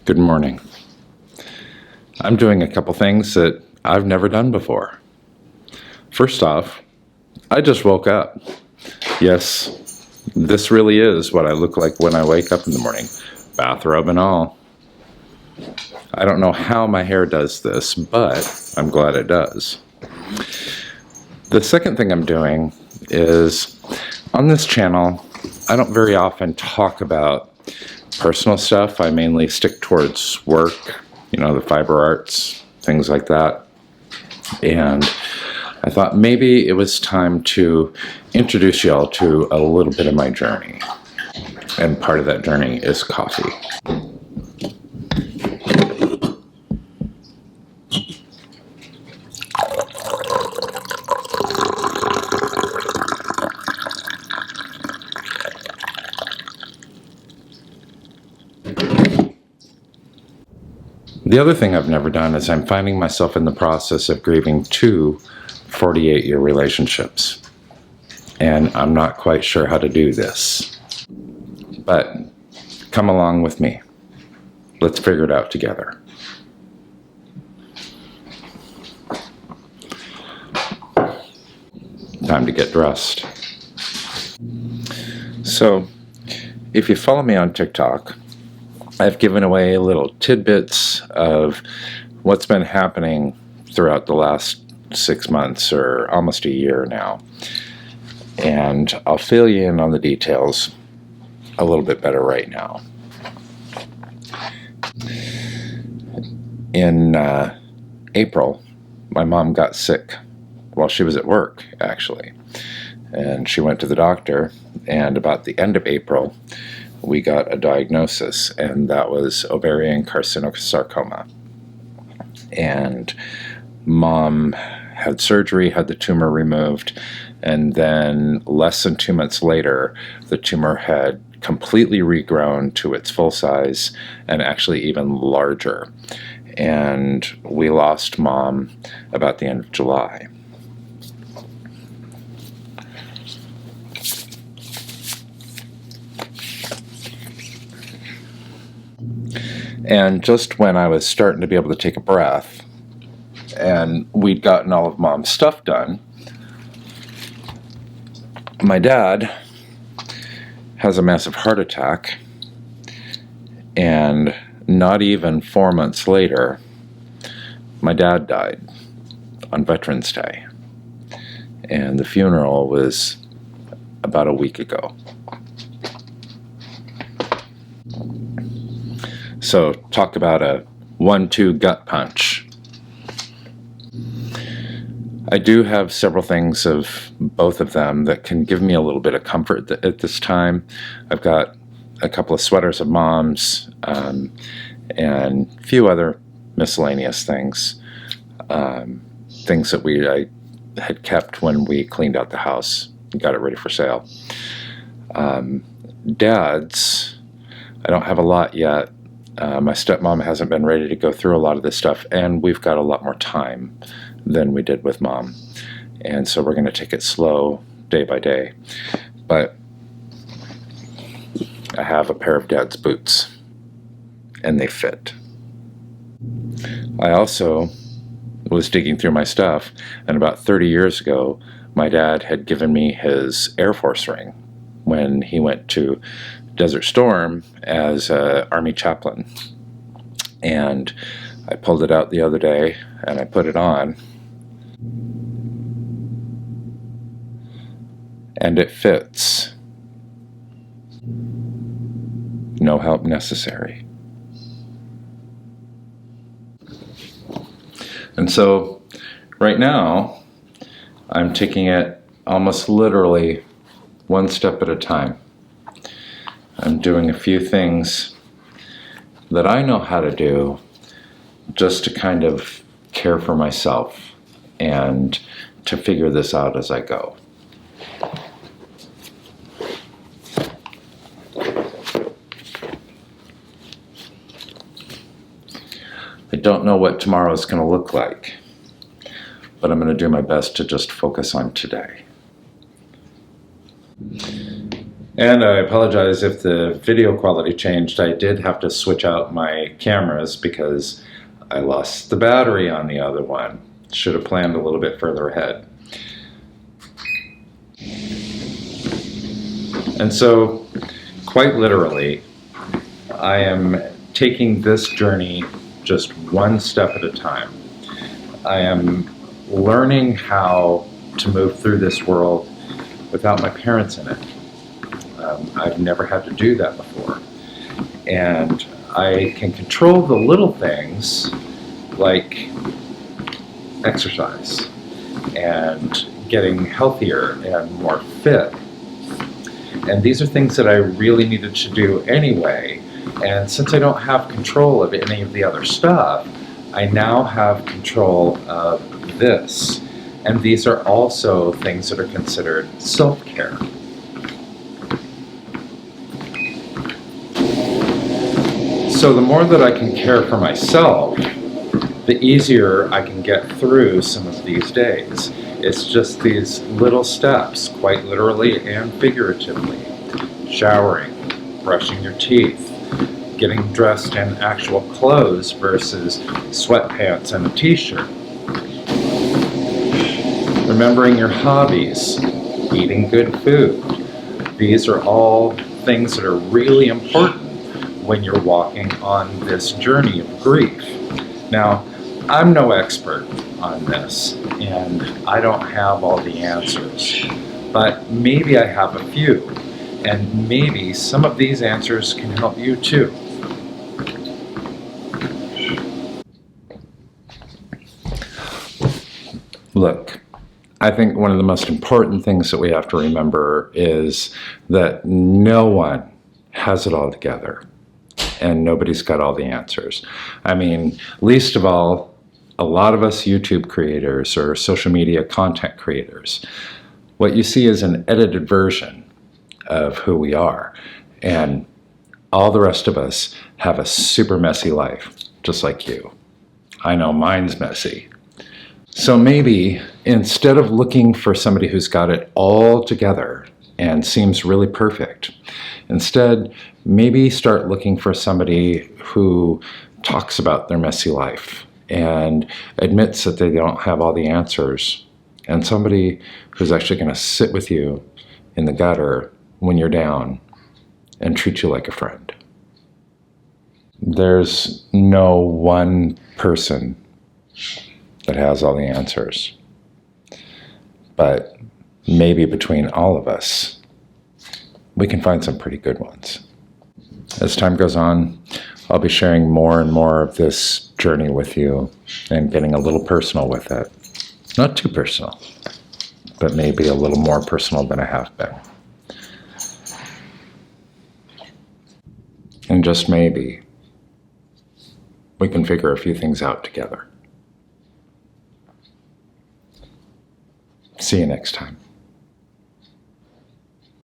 Good morning. I'm doing a couple things that I've never done before. First off, I just woke up. Yes, this really is what I look like when I wake up in the morning, bathrobe and all. I don't know how my hair does this, but I'm glad it does. The second thing I'm doing is, on this channel, I don't very often talk about personal stuff. I mainly stick towards work, the fiber arts, things like that. And I thought maybe it was time to introduce y'all to a little bit of my journey. And part of that journey is coffee. The other thing I've never done is I'm finding myself in the process of grieving two 48-year relationships. And I'm not quite sure how to do this. But come along with me. Let's figure it out together. Time to get dressed. So, if you follow me on TikTok, I've given away little tidbits of what's been happening throughout the last 6 months or almost a year now. And I'll fill you in on the details a little bit better right now. In April, my mom got sick while she was at work, actually. And she went to the doctor, and about the end of April, we got a diagnosis, and that was ovarian carcinosarcoma. And Mom had surgery, had the tumor removed, and then less than 2 months later, the tumor had completely regrown to its full size and actually even larger. And we lost Mom about the end of July. And just when I was starting to be able to take a breath, and we'd gotten all of Mom's stuff done, my dad has a massive heart attack, and not even 4 months later, my dad died on Veterans Day. And the funeral was about a week ago. So talk about a 1-2 gut punch. I do have several things of both of them that can give me a little bit of comfort at this time. I've got a couple of sweaters of Mom's and a few other miscellaneous things. Things that I had kept when we cleaned out the house and got it ready for sale. Dad's, I don't have a lot yet. My stepmom hasn't been ready to go through a lot of this stuff, and we've got a lot more time than we did with Mom. And so we're going to take it slow, day by day. But I have a pair of Dad's boots, and they fit. I also was digging through my stuff, and about 30 years ago, my dad had given me his Air Force ring when he went to Desert Storm as an Army chaplain. And I pulled it out the other day and I put it on, and it fits. No help necessary. And so right now I'm taking it almost literally one step at a time. I'm doing a few things that I know how to do just to kind of care for myself and to figure this out as I go. I don't know what tomorrow is going to look like, but I'm going to do my best to just focus on today. And I apologize if the video quality changed. I did have to switch out my cameras because I lost the battery on the other one. Should have planned a little bit further ahead. And so, quite literally, I am taking this journey just one step at a time. I am learning how to move through this world without my parents in it. I've never had to do that before. And I can control the little things like exercise and getting healthier and more fit. And these are things that I really needed to do anyway. And since I don't have control of any of the other stuff, I now have control of this. And these are also things that are considered self-care. So the more that I can care for myself, the easier I can get through some of these days. It's just these little steps, quite literally and figuratively. Showering, brushing your teeth, getting dressed in actual clothes versus sweatpants and a t-shirt. Remembering your hobbies, eating good food. These are all things that are really important when you're walking on this journey of grief. Now, I'm no expert on this, and I don't have all the answers, but maybe I have a few, and maybe some of these answers can help you too. Look, I think one of the most important things that we have to remember is that no one has it all together. And nobody's got all the answers. I mean, least of all, a lot of us YouTube creators or social media content creators, what you see is an edited version of who we are. And all the rest of us have a super messy life, just like you. I know mine's messy. So maybe instead of looking for somebody who's got it all together and seems really perfect, instead, maybe start looking for somebody who talks about their messy life and admits that they don't have all the answers, and somebody who's actually going to sit with you in the gutter when you're down and treat you like a friend. There's no one person that has all the answers, but maybe between all of us, we can find some pretty good ones. As time goes on, I'll be sharing more and more of this journey with you and getting a little personal with it. Not too personal, but maybe a little more personal than I have been. And just maybe, we can figure a few things out together. See you next time.